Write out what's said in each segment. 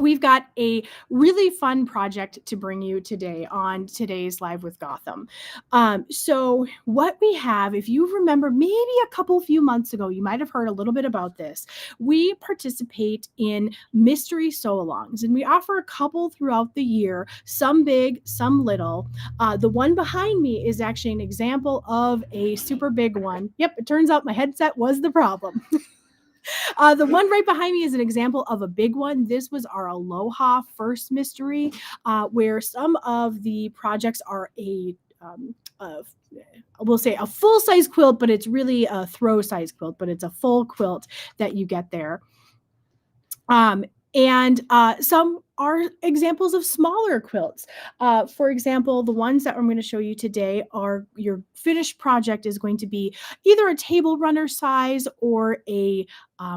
We've got a really fun project to bring you today on today's Live with Gotham. So, what we have, if you remember, maybe a few months ago, you might have heard a little bit about this. We participate in mystery sew alongs, and we offer a couple throughout the year, some big, some little. The one behind me is actually an example of a super big one. Yep, it turns out my headset was the problem. The one right behind me is an example of a big one. This was our Aloha first mystery, where some of the projects are we'll say a full size quilt, but it's really a throw size quilt, but it's a full quilt that you get there. And some are examples of smaller quilts. For example, the ones that I'm going to show you today are your finished project is going to be either a table runner size or a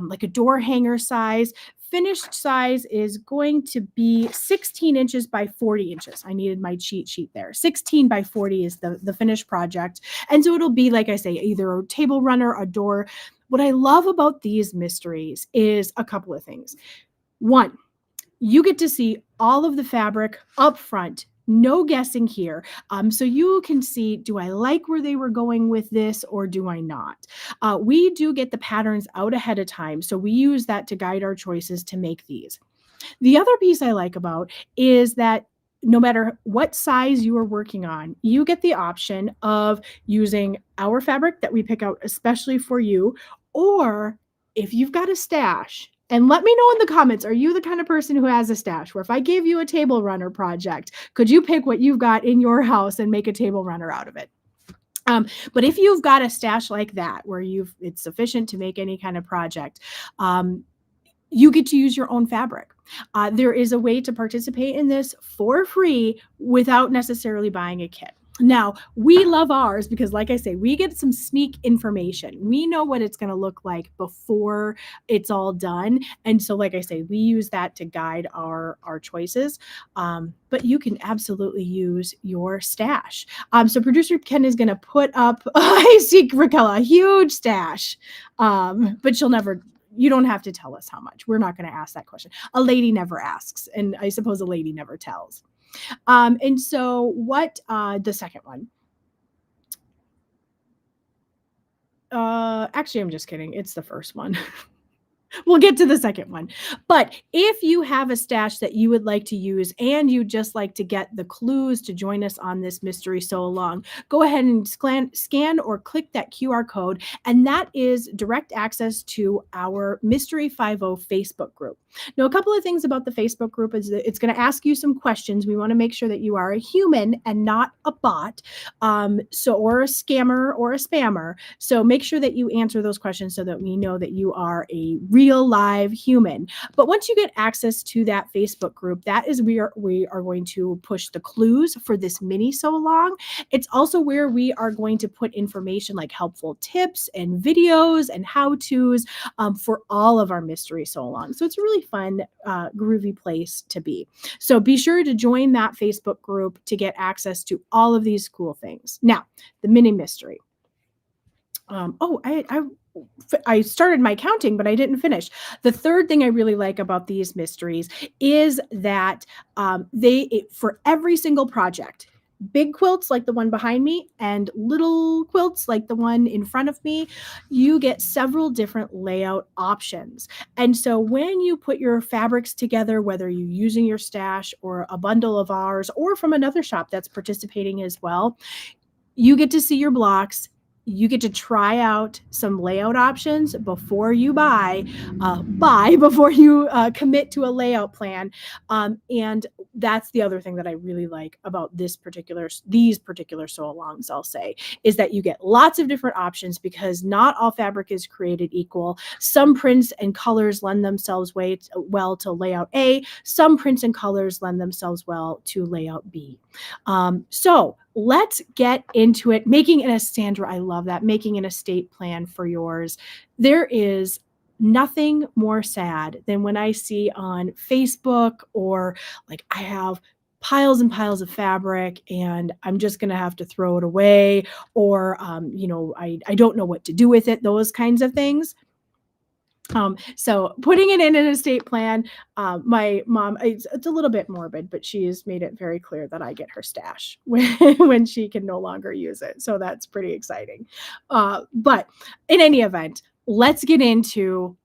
like a door hanger size. Finished size is going to be 16 inches by 40 inches. I needed my cheat sheet there. 16 by 40 is the finished project. And so it'll be, like I say, either a table runner, a door. What I love about these mysteries is a couple of things. One, you get to see all of the fabric up front, no guessing here. So you can see, do I like where they were going with this or do I not? We do get the patterns out ahead of time. So we use that to guide our choices to make these. The other piece I like about is that no matter what size you are working on, you get the option of using our fabric that we pick out especially for you, or if you've got a stash. And let me know in the comments, are you the kind of person who has a stash where if I gave you a table runner project, could you pick what you've got in your house and make a table runner out of it? But if you've got a stash like that where it's sufficient to make any kind of project, you get to use your own fabric. There is a way to participate in this for free without necessarily buying a kit. Now, we love ours because, like I say, we get some sneak information. We know what it's going to look like before it's all done. And so, like I say, we use that to guide our choices. But you can absolutely use your stash. So producer Ken is going to put up, I see Raquel, a huge stash, but you don't have to tell us how much. We're not going to ask that question. A lady never asks, and I suppose a lady never tells. And so what, the second one, actually, I'm just kidding. It's the first one. We'll get to the second one. But if you have a stash that you would like to use and you just like to get the clues to join us on this mystery sew along, go ahead and scan or click that QR code. And that is direct access to our Mystery 50 Facebook group. Now, a couple of things about the Facebook group is that it's going to ask you some questions. We want to make sure that you are a human and not a bot, or a scammer or a spammer. So make sure that you answer those questions so that we know that you are a real live human. But once you get access to that Facebook group, that is where we are going to push the clues for this mini sew along. It's also where we are going to put information like helpful tips and videos and how-tos for all of our mystery sew alongs. So it's a really fun, groovy place to be. So be sure to join that Facebook group to get access to all of these cool things. Now, the mini mystery. I started my counting, but I didn't finish. The third thing I really like about these mysteries is that for every single project, big quilts like the one behind me and little quilts like the one in front of me, you get several different layout options. And so when you put your fabrics together, whether you're using your stash or a bundle of ours or from another shop that's participating as well, you get to see your blocks. You get to try out some layout options before you before you commit to a layout plan. And that's the other thing that I really like about these particular sew alongs, I'll say, is that you get lots of different options because not all fabric is created equal. Some prints and colors lend themselves well to layout A. Some prints and colors lend themselves well to layout B. So let's get into it. Making an estate, I love that. Making an estate plan for yours. There is nothing more sad than when I see on Facebook or like I have piles and piles of fabric and I'm just going to have to throw it away or, I don't know what to do with it, those kinds of things. So putting it in an estate plan, my mom, it's a little bit morbid, but she has made it very clear that I get her stash when she can no longer use it. So that's pretty exciting. But in any event, let's get into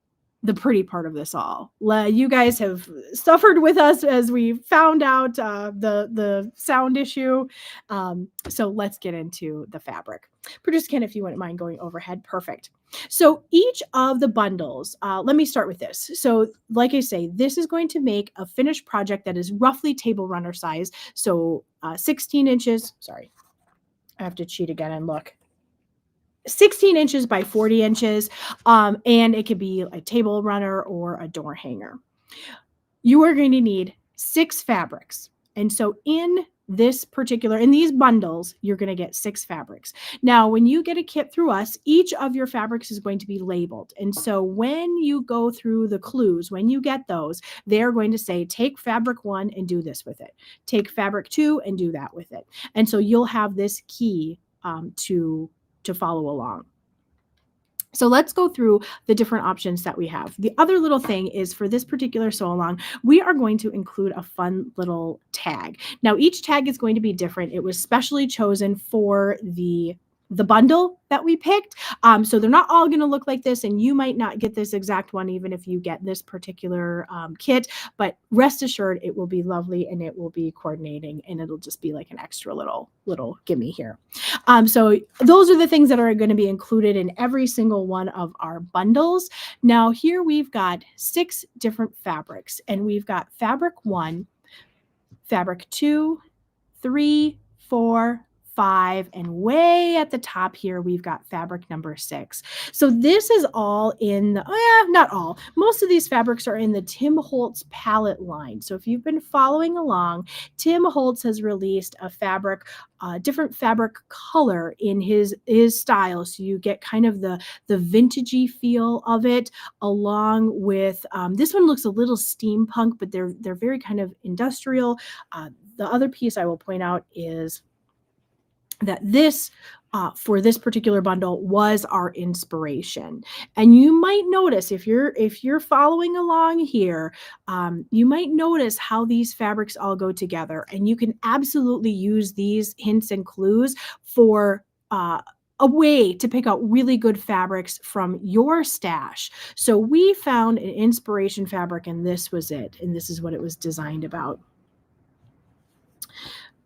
the pretty part of this all. You guys have suffered with us as we found out the sound issue. So let's get into the fabric. Producer Ken, if you wouldn't mind going overhead, perfect. So each of the bundles, let me start with this. So like I say, this is going to make a finished project that is roughly table runner size. So 16 inches, sorry, I have to cheat again and look. 16 inches by 40 inches, and it could be a table runner or a door hanger. You are going to need 6 fabrics. And so in these bundles, you're going to get 6 fabrics. Now, when you get a kit through us, each of your fabrics is going to be labeled. And so when you go through the clues, when you get those, they're going to say, take fabric 1 and do this with it. Take fabric 2 and do that with it. And so you'll have this key to follow along. So let's go through the different options that we have. The other little thing is for this particular sew along, we are going to include a fun little tag. Now each tag is going to be different. It was specially chosen for the bundle that we picked. So they're not all going to look like this, and you might not get this exact one even if you get this particular kit, but rest assured it will be lovely and it will be coordinating, and it'll just be like an extra little gimme here. So those are the things that are going to be included in every single one of our bundles. Now here we've got 6 different fabrics, and we've got fabric 1, fabric 2, 3, 4, 5, and way at the top here, we've got fabric number 6. So this is all in, not all, most of these fabrics are in the Tim Holtz palette line. So if you've been following along, Tim Holtz has released a fabric, different fabric color in his style. So you get kind of the vintagey feel of it, along with, this one looks a little steampunk, but they're very kind of industrial. The other piece I will point out is that this, for this particular bundle, was our inspiration. And you might notice, if you're following along here, you might notice how these fabrics all go together. And you can absolutely use these hints and clues for a way to pick out really good fabrics from your stash. So we found an inspiration fabric, and this was it. And this is what it was designed about.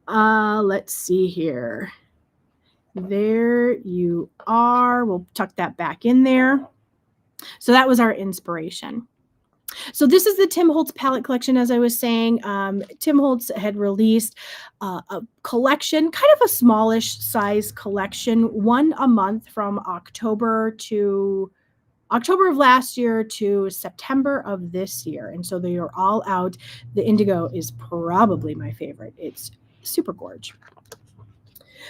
Let's see here. There you are. We'll tuck that back in there. So that was our inspiration. So this is the Tim Holtz palette collection, as I was saying. Tim Holtz had released a collection, kind of a smallish size collection, one a month from October of last year to September of this year. And so they are all out. The indigo is probably my favorite. It's super gorgeous.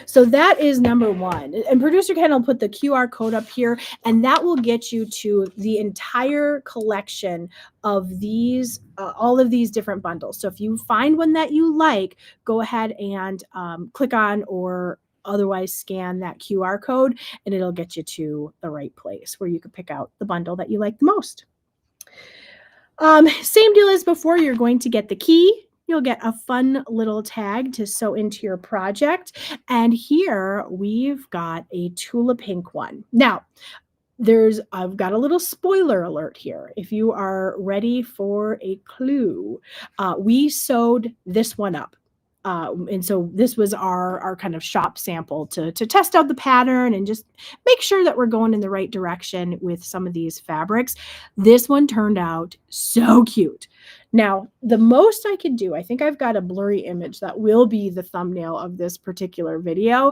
So that is number 1. And producer Ken will put the QR code up here, and that will get you to the entire collection of these, all of these different bundles. So if you find one that you like, go ahead and click on or otherwise scan that QR code, and it'll get you to the right place where you can pick out the bundle that you like the most. Same deal as before. You're going to get the key. You'll get a fun little tag to sew into your project. And here we've got a Tula pink one. Now, I've got a little spoiler alert here. If you are ready for a clue, we sewed this one up. And so this was our kind of shop sample to test out the pattern and just make sure that we're going in the right direction with some of these fabrics. This one turned out so cute. Now, the most I could do, I think I've got a blurry image that will be the thumbnail of this particular video.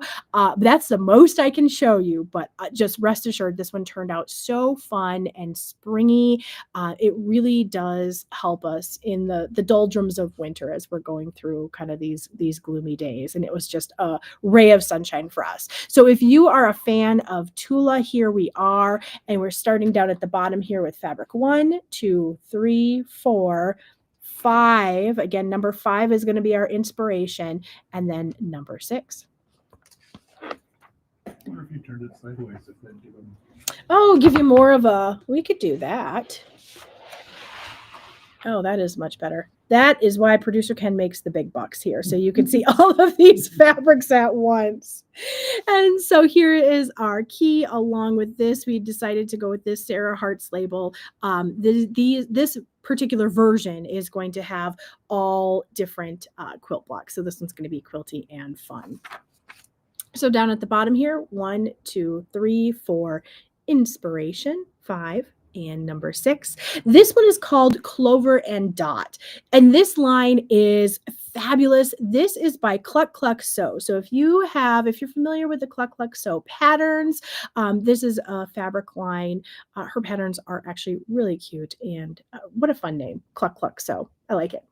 That's the most I can show you, but just rest assured this one turned out so fun and springy. It really does help us in the doldrums of winter as we're going through kind of these gloomy days. And it was just a ray of sunshine for us. So if you are a fan of Tula, here we are. And we're starting down at the bottom here with fabric 1, 2, 3, 4, 5. Again, number 5 is going to be our inspiration, and then number 6. Or if you turned it sideways, if then give them. Oh, give you more of a. We could do that. Oh, that is much better. That is why producer Ken makes the big bucks here. So you can see all of these fabrics at once. And so here is our key. Along with this, we decided to go with this Sarah Hart's label. This particular version is going to have all different quilt blocks. So this one's going to be quilty and fun. So down at the bottom here, 1, 2, 3, 4, inspiration, 5, and number 6. This one is called Clover and Dot. And this line is fabulous. This is by Cluck Cluck Sew. So if you're familiar with the Cluck Cluck Sew patterns, this is a fabric line. Her patterns are actually really cute. And what a fun name, Cluck Cluck Sew. I like it.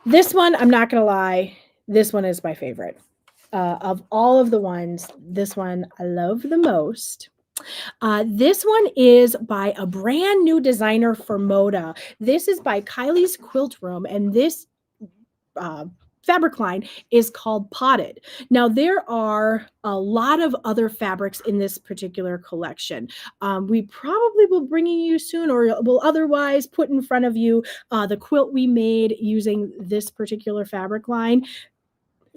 This one, I'm not going to lie, this one is my favorite. Of all of the ones, this one I love the most. This one is by a brand new designer for Moda. This is by Kylie's Quilt Room, and this fabric line is called Potted. Now, there are a lot of other fabrics in this particular collection. We probably will bring you soon, or will otherwise put in front of you the quilt we made using this particular fabric line.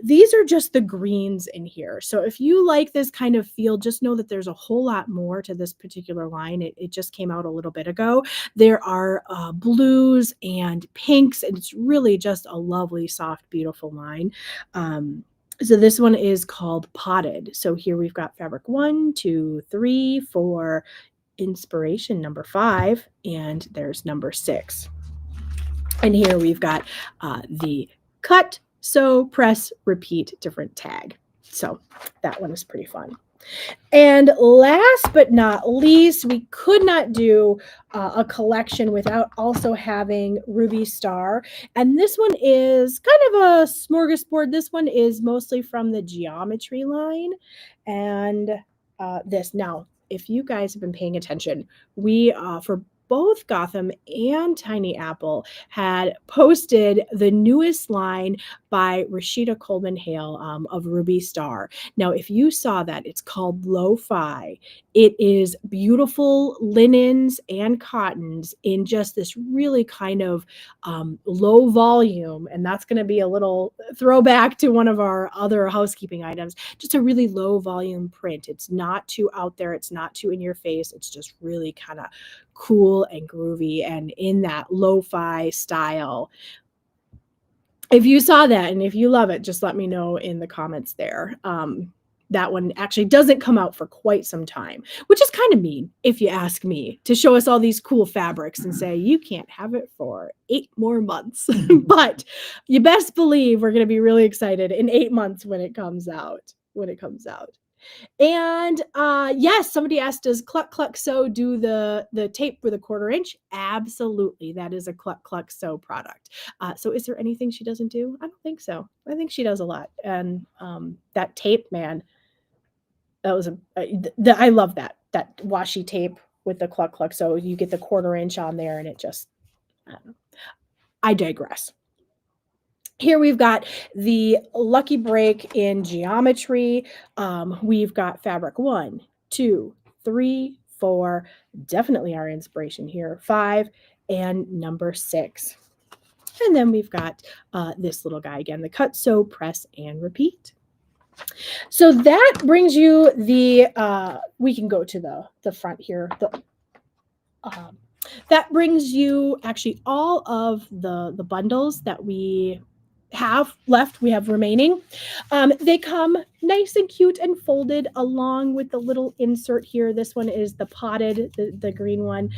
These are just the greens in here. So if you like this kind of feel, just know that there's a whole lot more to this particular line. It just came out a little bit ago. There are blues and pinks, and it's really just a lovely, soft, beautiful line. So this one is called Potted. So here we've got fabric 1, 2, 3, 4, inspiration number 5, and there's number 6. And here we've got the cut, sew, press, repeat, different tag. So that one is pretty fun. And last but not least, we could not do a collection without also having Ruby Star. And this one is kind of a smorgasbord. This one is mostly from the geometry line. And this. Now, if you guys have been paying attention, we, for both Gotham and Tiny Apple, had posted the newest line by Rashida Coleman Hale of Ruby Star. Now, if you saw that, it's called Lo-Fi. It is beautiful linens and cottons in just this really kind of low volume. And that's going to be a little throwback to one of our other housekeeping items. Just a really low volume print. It's not too out there. It's not too in your face. It's just really kind of cool and groovy and in that lo-fi style. If you saw that and if you love it, just let me know in the comments there. That one actually doesn't come out for quite some time, which is kind of mean, if you ask me, to show us all these cool fabrics and say, you can't have it for 8 more months. But you best believe we're going to be really excited in 8 months when it comes out. And yes, somebody asked, does Cluck Cluck Sew do the tape with a 1/4 inch? Absolutely. That is a Cluck Cluck Sew product. So is there anything she doesn't do? I don't think so. I think she does a lot. And that tape, man, that was I love that washi tape with the Cluck Cluck Sew. You get the 1/4 inch on there and it just, I don't know. I digress. Here we've got the Lucky Break in geometry. We've got fabric 1, 2, 3, 4, definitely our inspiration here, 5, and number 6. And then we've got this little guy again, the cut, sew, press, and repeat. So that brings you we can go to the front here. That brings you actually all of the bundles that we have left, we have remaining. They come nice and cute and folded along with the little insert here. This one is the potted, the green one,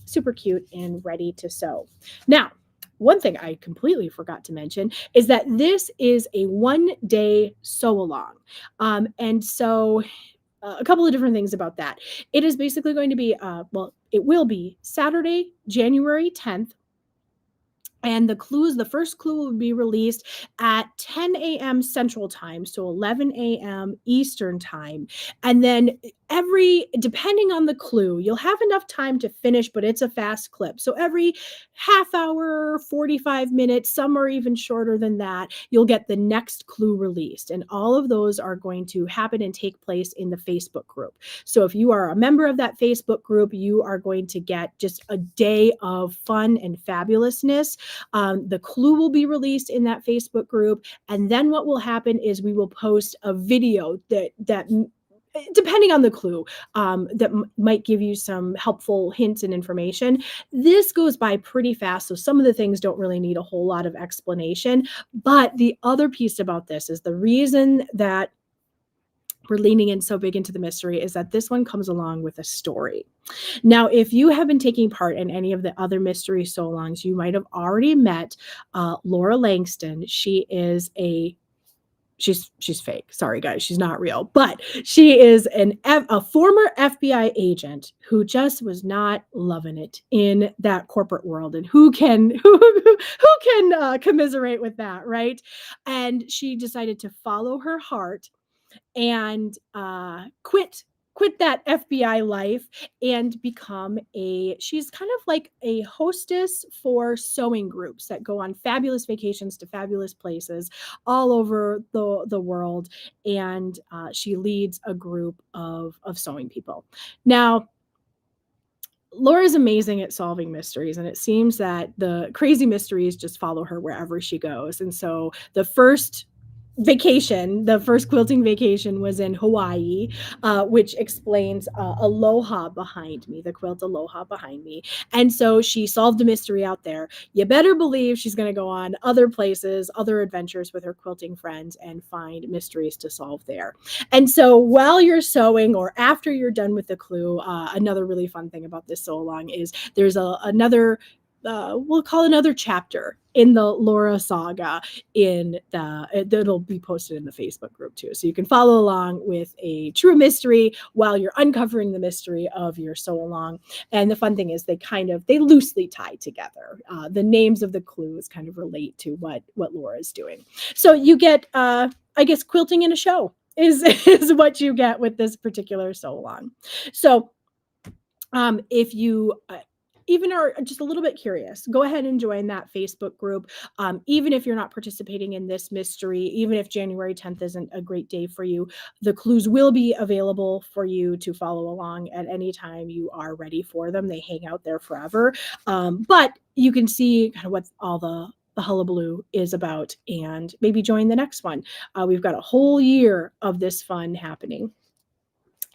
super cute and ready to sew. Now, one thing I completely forgot to mention is that this is a 1-day sew along. And so a couple of different things about that. It is basically going to be, it will be Saturday, January 10th, And the first clue will be released at 10 a.m. Central Time, so 11 a.m. Eastern Time. And then depending on the clue, you'll have enough time to finish, but it's a fast clip. So every half hour, 45 minutes, some are even shorter than that, you'll get the next clue released. And all of those are going to happen and take place in the Facebook group. So if you are a member of that Facebook group, you are going to get just a day of fun and fabulousness. The clue will be released in that Facebook group. And then what will happen is we will post a video that depending on the clue, that might give you some helpful hints and information. This goes by pretty fast, so some of the things don't really need a whole lot of explanation. But the other piece about this is the reason that we're leaning in so big into the mystery is that this one comes along with a story. Now, if you have been taking part in any of the other mystery so-longs, you might have already met Laura Langston. She's fake. Sorry, guys, she's not real. But she is a former FBI agent who just was not loving it in that corporate world. And who can commiserate with that, right? And she decided to follow her heart and quit that FBI life and she's kind of like a hostess for sewing groups that go on fabulous vacations to fabulous places all over the world. And she leads a group of sewing people. Now, Laura's amazing at solving mysteries, and it seems that the crazy mysteries just follow her wherever she goes. And so the first quilting vacation was in Hawaii, which explains Aloha behind me, the quilt Aloha behind me. And so she solved a mystery out there. You better believe she's going to go on other places, other adventures with her quilting friends and find mysteries to solve there. And so while you're sewing or after you're done with the clue, another really fun thing about this sew along is there's another we'll call another chapter in the Laura saga that'll be posted in the Facebook group too. So you can follow along with a true mystery while you're uncovering the mystery of your sew along. And the fun thing is they loosely tie together. The names of the clues kind of relate to what Laura is doing. So you get, I guess, quilting in a show is what you get with this particular sew along. So if you even are just a little bit curious, go ahead and join that Facebook group. Even if you're not participating in this mystery, even if January 10th isn't a great day for you, the clues will be available for you to follow along at any time you are ready for them. They hang out there forever. But you can see kind of what all the hullabaloo is about and maybe join the next one. We've got a whole year of this fun happening.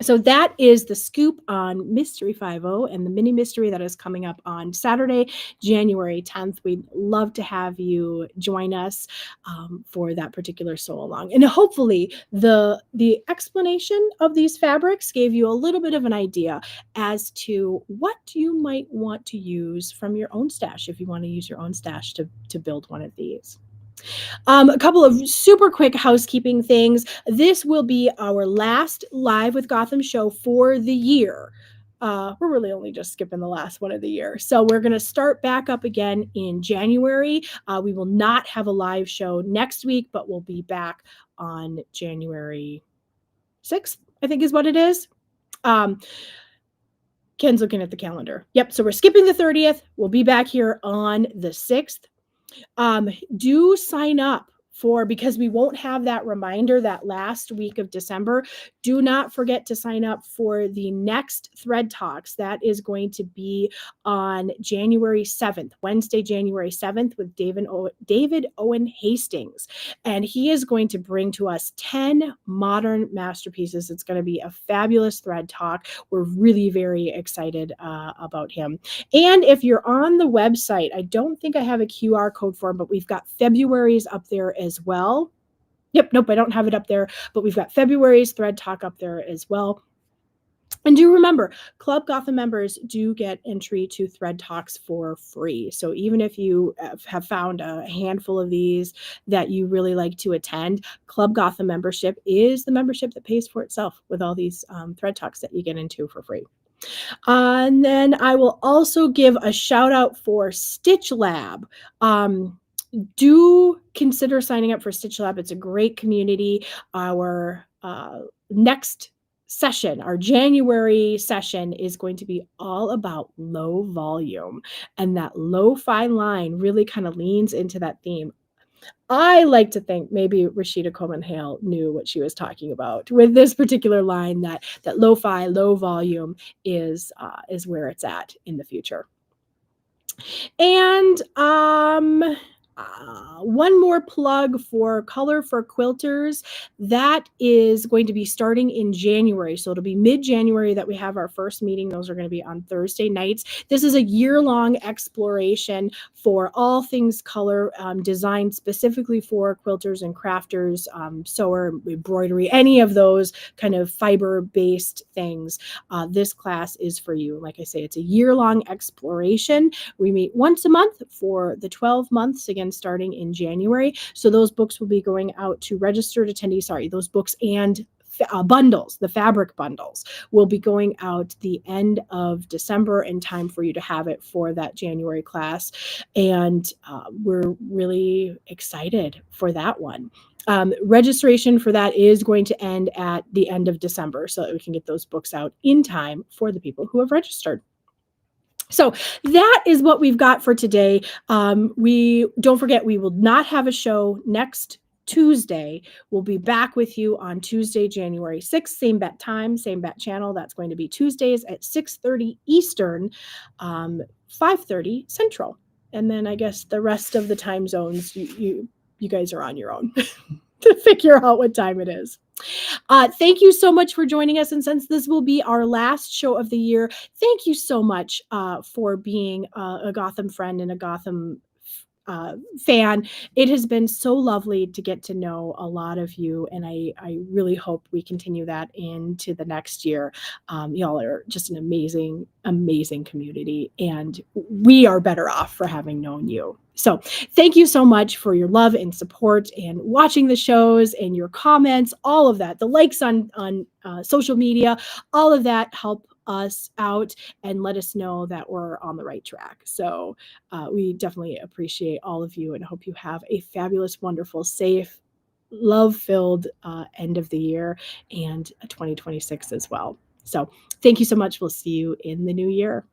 So that is the scoop on Mystery 5.0 and the mini mystery that is coming up on Saturday, January 10th. We'd love to have you join us for that particular sew along. And hopefully the explanation of these fabrics gave you a little bit of an idea as to what you might want to use from your own stash if you want to use your own stash to build one of these. A couple of super quick housekeeping things. This will be our last live with Gotham show for the year. We're really only just skipping the last one of the year. So we're going to start back up again in January. We will not have a live show next week, but we'll be back on January 6th, I think is what it is. Ken's looking at the calendar. Yep, so we're skipping the 30th. We'll be back here on the 6th. Do sign up because we won't have that reminder that last week of December. Do not forget to sign up for the next Thread Talks. That is going to be on January 7th, Wednesday, January 7th with David Owen Hastings. And he is going to bring to us 10 modern masterpieces. It's going to be a fabulous Thread Talk. We're really very excited about him. And if you're on the website, I don't think I have a QR code for him, but we've got February's up there as well. Yep, nope, I don't have it up there, but we've got February's Thread Talk up there as well. And do remember, Club Gotham members do get entry to Thread Talks for free. So even if you have found a handful of these that you really like to attend, Club Gotham membership is the membership that pays for itself with all these Thread Talks that you get into for free. And then I will also give a shout out for Stitch Lab. Do consider signing up for Stitch Lab. It's a great community. Our next session, our January session, is going to be all about low volume. And that low fine line really kind of leans into that theme. I like to think maybe Rashida Coleman Hale knew what she was talking about with this particular line, that lo-fi, low volume is where it's at in the future. And one more plug for Color for Quilters. That is going to be starting in January. So it'll be mid-January that we have our first meeting. Those are going to be on Thursday nights. This is a year-long exploration for all things color, designed specifically for quilters and crafters, sewer, embroidery, any of those kind of fiber-based things. This class is for you. Like I say, it's a year-long exploration. We meet once a month for the 12 months, again, starting in January. So those books will be going out to registered attendees. Sorry, those books and bundles, the fabric bundles, will be going out the end of December in time for you to have it for that January class. And we're really excited for that one. Registration for that is going to end at the end of December so that we can get those books out in time for the people who have registered. So that is what we've got for today. We don't forget, we will not have a show next Tuesday. We'll be back with you on Tuesday, January 6th, same bat time, same bat channel. That's going to be Tuesdays at 6:30 Eastern, 5:30 Central. And then I guess the rest of the time zones, you guys are on your own to figure out what time it is. Thank you so much for joining us. And since this will be our last show of the year, thank you so much for being a Gotham friend and a Gotham fan. It has been so lovely to get to know a lot of you, and I really hope we continue that into the next year. Y'all are just an amazing, amazing community, and we are better off for having known you. So thank you so much for your love and support and watching the shows and your comments, all of that, the likes on social media, all of that help us out and let us know that we're on the right track. So we definitely appreciate all of you and hope you have a fabulous, wonderful, safe, love-filled end of the year and 2026 as well. So thank you so much. We'll see you in the new year.